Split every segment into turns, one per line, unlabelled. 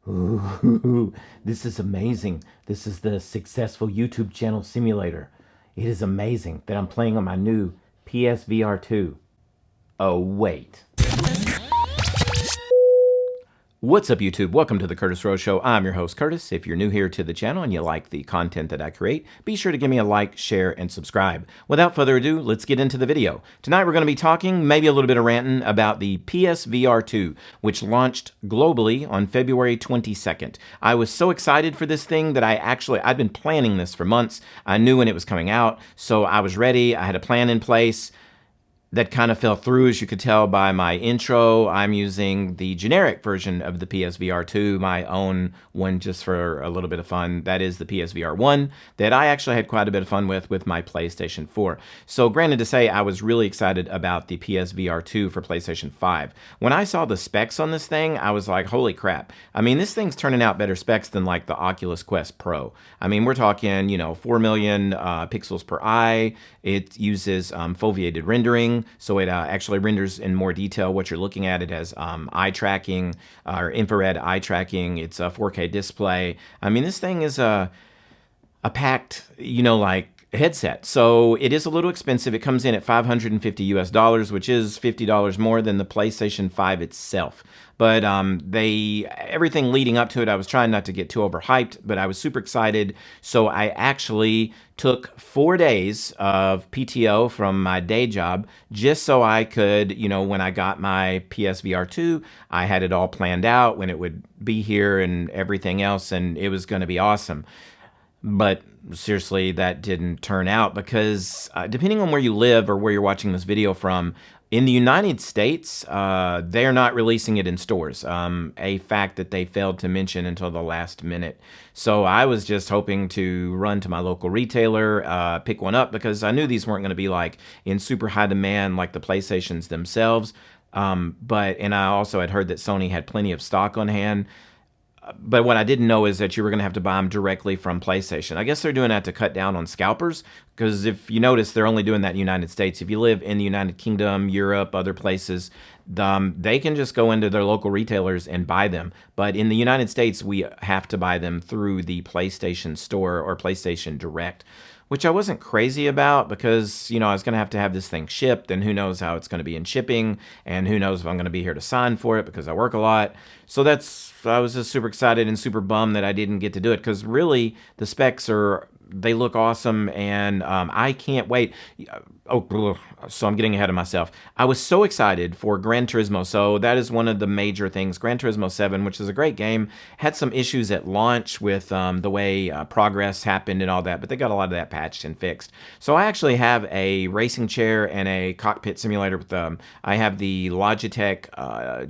Ooh, this is amazing. This is the successful YouTube channel simulator. It is amazing that I'm playing on my new PSVR2. Oh, wait. What's up, YouTube? Welcome to the Curtis Rose Show. I'm your host, Curtis. If you're new here to the channel and you like the content that I create, be sure to give me a like, share, and subscribe. Without further ado, let's get into the video. Tonight, we're going to be talking, maybe a little bit of ranting, about the PSVR2, which launched globally on February 22nd. I was so excited for this thing that I'd been planning this for months. I knew when it was coming out, so I was ready. I had a plan in place. That kind of fell through, as you could tell by my intro. I'm using the generic version of the PSVR 2, my own one just for a little bit of fun. That is the PSVR 1 that I actually had quite a bit of fun with my PlayStation 4. So granted to say, I was really excited about the PSVR 2 for PlayStation 5. When I saw the specs on this thing, I was like, holy crap. I mean, this thing's turning out better specs than like the Oculus Quest Pro. I mean, we're talking, 4 million pixels per eye. It uses foveated rendering. So it actually renders in more detail what you're looking at. It has eye tracking or infrared eye tracking. It's a 4K display. I mean, this thing is a packed, headset. So it is a little expensive. It comes in at $550 US, which is $50 more than the PlayStation 5 itself. But everything leading up to it, I was trying not to get too overhyped, but I was super excited. So I actually took 4 days of PTO from my day job just so I could, when I got my PSVR 2, I had it all planned out when it would be here and everything else, and it was going to be awesome. But seriously, that didn't turn out because depending on where you live or where you're watching this video from, in the United States, they're not releasing it in stores, a fact that they failed to mention until the last minute. So I was just hoping to run to my local retailer, pick one up, because I knew these weren't going to be like in super high demand like the PlayStations themselves. And I also had heard that Sony had plenty of stock on hand. But what I didn't know is that you were going to have to buy them directly from PlayStation. I guess they're doing that to cut down on scalpers, because if you notice, they're only doing that in the United States. If you live in the United Kingdom, Europe, other places, they can just go into their local retailers and buy them. But in the United States, we have to buy them through the PlayStation Store or PlayStation Direct, which I wasn't crazy about because, I was going to have this thing shipped, and who knows how it's going to be in shipping, and who knows if I'm going to be here to sign for it because I work a lot. So I was just super excited and super bummed that I didn't get to do it, because really the specs they look awesome, and I can't wait. So I'm getting ahead of myself. I was so excited for Gran Turismo. So that is one of the major things. Gran Turismo 7, which is a great game, had some issues at launch with the way progress happened and all that, but they got a lot of that patched and fixed. So I actually have a racing chair and a cockpit simulator with I have the Logitech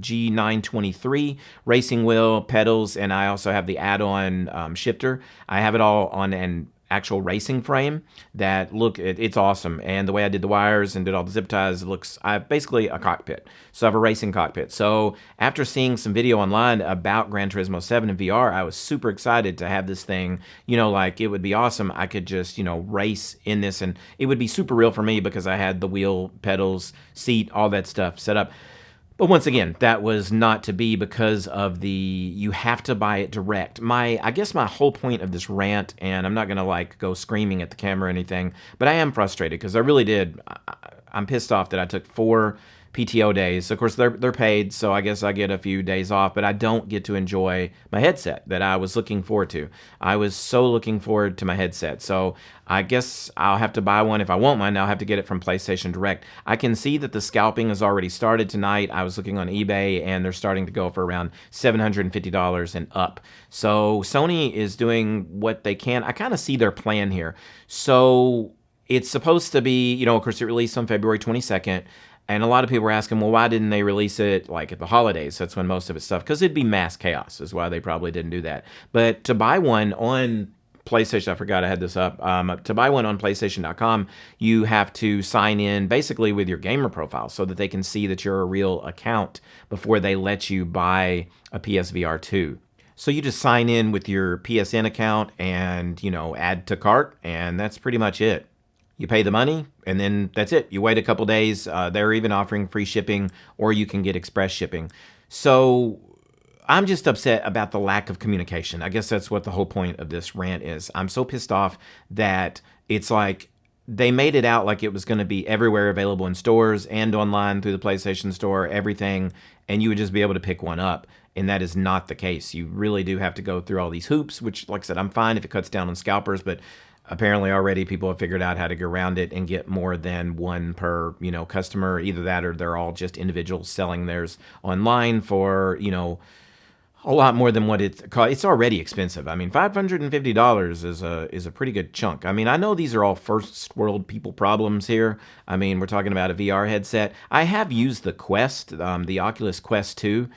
G923 racing wheel, pedals, and I also have the add-on shifter. I have it all on an actual racing frame that it's awesome. And the way I did the wires and did all the zip ties, I have basically a cockpit. So I have a racing cockpit. So after seeing some video online about Gran Turismo 7 in VR, I was super excited to have this thing, it would be awesome. I could just, race in this, and it would be super real for me because I had the wheel, pedals, seat, all that stuff set up. But once again, that was not to be because of you have to buy it direct. I guess my whole point of this rant, and I'm not going to go screaming at the camera or anything, but I am frustrated because I really did. I'm pissed off that I took 4 PTO days. Of course, they're paid, so I guess I get a few days off, but I don't get to enjoy my headset that I was looking forward to. I was so looking forward to my headset, so I guess I'll have to buy one. If I want mine, I'll have to get it from PlayStation Direct. I can see that the scalping has already started tonight. I was looking on eBay, and they're starting to go for around $750 and up. So Sony is doing what they can. I kind of see their plan here. So it's supposed to be, of course, it released on February 22nd. And a lot of people were asking, well, why didn't they release it at the holidays? That's when most of it's stuff, because it'd be mass chaos is why they probably didn't do that. But to buy one on PlayStation, I forgot I had this up. To buy one on PlayStation.com, you have to sign in basically with your gamer profile so that they can see that you're a real account before they let you buy a PSVR 2. So you just sign in with your PSN account and, add to cart, and that's pretty much it. You pay the money, and then that's it. You wait a couple days. They're even offering free shipping, or you can get express shipping. So I'm just upset about the lack of communication. I guess that's what the whole point of this rant is. I'm so pissed off that it's like they made it out like it was going to be everywhere, available in stores and online through the PlayStation Store, everything, and you would just be able to pick one up. And that is not the case. You really do have to go through all these hoops, which, like I said, I'm fine if it cuts down on scalpers, but apparently already people have figured out how to get around it and get more than one per, customer. Either that or they're all just individuals selling theirs online for, a lot more than what it costs. It's already expensive. I mean, $550 is a pretty good chunk. I mean, I know these are all first world people problems here. I mean, we're talking about a VR headset. I have used the Quest, the Oculus Quest 2.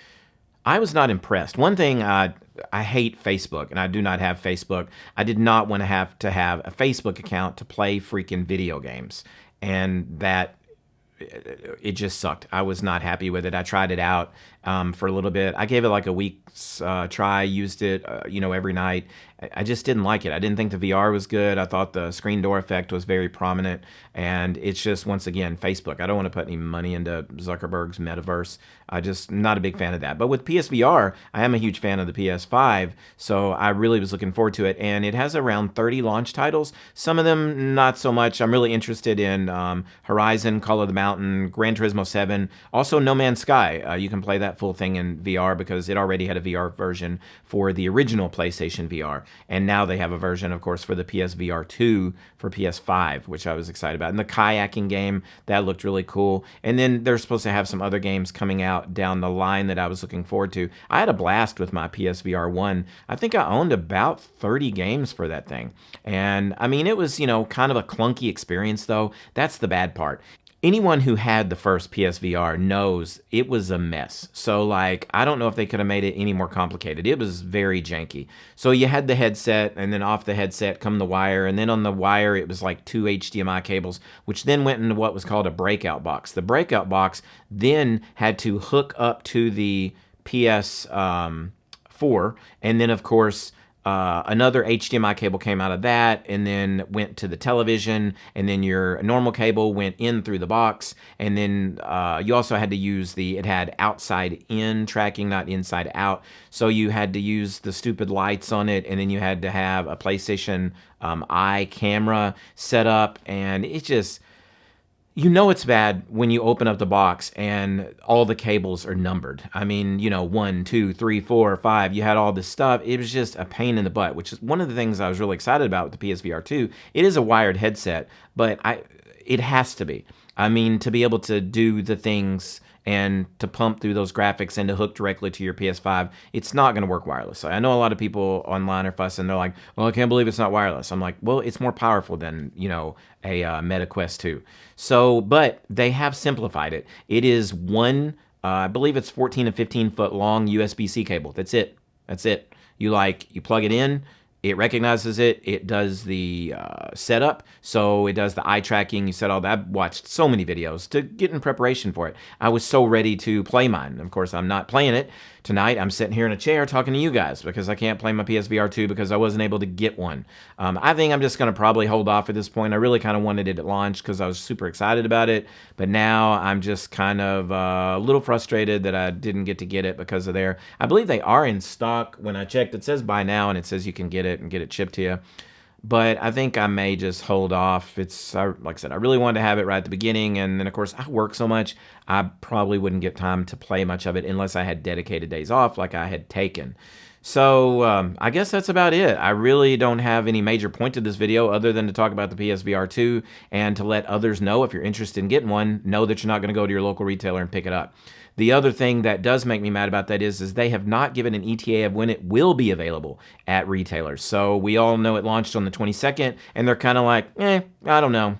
I was not impressed. One thing, I hate Facebook, and I do not have Facebook. I did not want to have a Facebook account to play freaking video games, and that it just sucked. I was not happy with it. I tried it out for a little bit. I gave it like a week's try, used it, every night. I just didn't like it. I didn't think the VR was good. I thought the screen door effect was very prominent. And it's just, once again, Facebook. I don't want to put any money into Zuckerberg's metaverse. I just not a big fan of that. But with PSVR, I am a huge fan of the PS5. So I really was looking forward to it. And it has around 30 launch titles. Some of them not so much. I'm really interested in Horizon, Call of the Mountain, Gran Turismo 7. Also No Man's Sky. You can play that full thing in VR because it already had a VR version for the original PlayStation VR. And now they have a version, of course, for the PSVR2 for PS5, which I was excited about. And the kayaking game, that looked really cool. And then they're supposed to have some other games coming out down the line that I was looking forward to. I had a blast with my PSVR 1. I think I owned about 30 games for that thing. And I mean, it was, kind of a clunky experience, though. That's the bad part. Anyone who had the first PSVR knows it was a mess. So, I don't know if they could have made it any more complicated. It was very janky. So you had the headset, and then off the headset come the wire, and then on the wire it was like 2 HDMI cables, which then went into what was called a breakout box. The breakout box then had to hook up to the PS4, and then, of course, another HDMI cable came out of that and then went to the television, and then your normal cable went in through the box, and then you also had to use it had outside in tracking, not inside out, so you had to use the stupid lights on it, and then you had to have a PlayStation Eye camera set up, and it just... it's bad when you open up the box and all the cables are numbered. I mean, 1, 2, 3, 4, 5. You had all this stuff. It was just a pain in the butt, which is one of the things I was really excited about with the PSVR 2. It is a wired headset, but it has to be. I mean, to be able to do the things and to pump through those graphics and to hook directly to your PS5, it's not going to work wirelessly. I know a lot of people online are fussing. They're like, well, I can't believe it's not wireless. I'm like, well, it's more powerful than, a Meta Quest 2. So, but they have simplified it. It is one, I believe it's 14 to 15 foot long USB-C cable. That's it. You plug it in. It recognizes it. It does the setup. So it does the eye tracking. You set all that. I've watched so many videos to get in preparation for it. I was so ready to play mine. Of course, I'm not playing it tonight. I'm sitting here in a chair talking to you guys because I can't play my PSVR 2 because I wasn't able to get one. I think I'm just going to probably hold off at this point. I really kind of wanted it at launch because I was super excited about it. But now I'm just kind of a little frustrated that I didn't get to get it because of I believe they are in stock. When I checked, it says buy now, and it says you can get it and get it shipped to you. But I think I may just hold off. Like I said, I really wanted to have it right at the beginning, and then, of course, I work so much, I probably wouldn't get time to play much of it unless I had dedicated days off like I had taken. So I guess that's about it. I really don't have any major point to this video other than to talk about the PSVR 2 and to let others know, if you're interested in getting one, know that you're not going to go to your local retailer and pick it up. The other thing that does make me mad about that is they have not given an ETA of when it will be available at retailers. So we all know it launched on the 22nd, and they're kind of like, I don't know.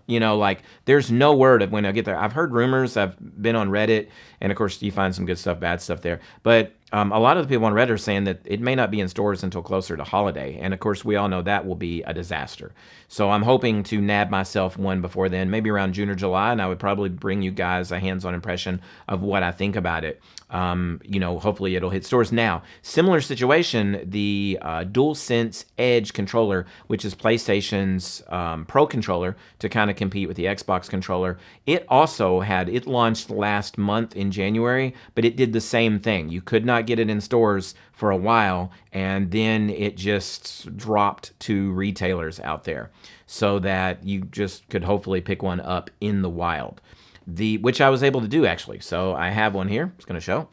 There's no word of when it'll get there. I've heard rumors. I've been on Reddit, and of course you find some good stuff, bad stuff there. But a lot of the people on Reddit are saying that it may not be in stores until closer to holiday. And of course, we all know that will be a disaster. So I'm hoping to nab myself one before then, maybe around June or July, and I would probably bring you guys a hands-on impression of what I think about it. Hopefully it'll hit stores. Now, similar situation, the DualSense Edge controller, which is PlayStation's Pro controller, controller to kind of compete with the Xbox controller. It also it launched last month in January, but it did the same thing. You could not get it in stores for a while, and then it just dropped to retailers out there so that you just could hopefully pick one up in the wild. Which I was able to do, actually. So I have one here. It's going to show.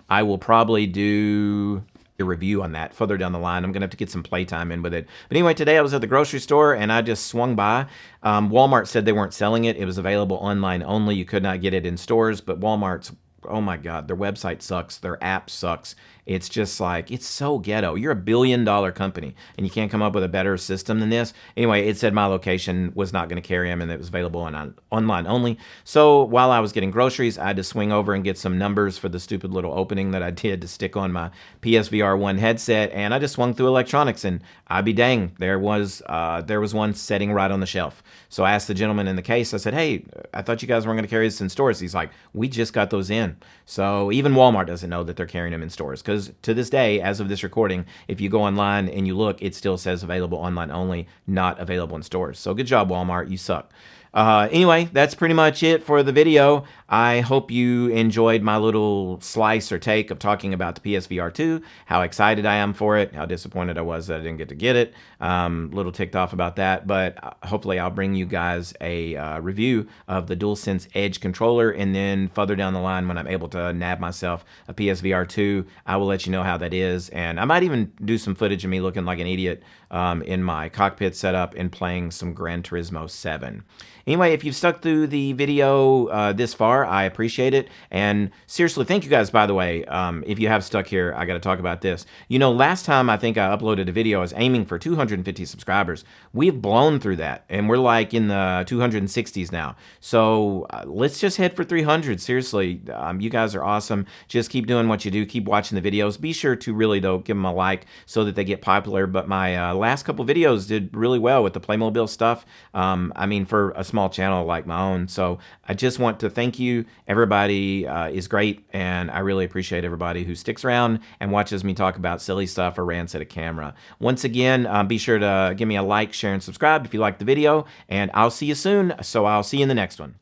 I will probably do a review on that further down the line. I'm going to have to get some playtime in with it. But anyway, today I was at the grocery store and I just swung by. Walmart said they weren't selling it. It was available online only. You could not get it in stores, but Walmart's, oh my God, their website sucks. Their app sucks. It's just like, it's so ghetto. You're $1 billion company and you can't come up with a better system than this. Anyway, it said my location was not going to carry them and it was available on online only. So while I was getting groceries, I had to swing over and get some numbers for the stupid little opening that I did to stick on my PSVR1 headset. And I just swung through electronics and I'd be dang, there was one sitting right on the shelf. So I asked the gentleman in the case, I said, hey, I thought you guys weren't going to carry this in stores. He's like, we just got those in. So even Walmart doesn't know that they're carrying them in stores. Because to this day, as of this recording, if you go online and you look, it still says available online only, not available in stores. So good job, Walmart. You suck. Anyway, that's pretty much it for the video. I hope you enjoyed my little slice or take of talking about the PSVR2, how excited I am for it, how disappointed I was that I didn't get to get it. Little ticked off about that, but hopefully I'll bring you guys a review of the DualSense Edge controller, and then further down the line when I'm able to nab myself a PSVR2, I will let you know how that is, and I might even do some footage of me looking like an idiot in my cockpit setup and playing some Gran Turismo 7. Anyway, if you've stuck through the video this far, I appreciate it. And seriously, thank you guys, by the way. If you have stuck here, I got to talk about this. You know, last time I think I uploaded a video, I was aiming for 250 subscribers. We've blown through that, and we're like in the 260s now. So let's just head for 300. Seriously, you guys are awesome. Just keep doing what you do. Keep watching the videos. Be sure to really, though, give them a like so that they get popular. But my last couple videos did really well with the Playmobil stuff. I mean, for a small channel like my own. So I just want to thank you. Everybody is great, and I really appreciate everybody who sticks around and watches me talk about silly stuff or rants at a camera. Once again, be sure to give me a like, share, and subscribe if you like the video, and I'll see you soon. So I'll see you in the next one.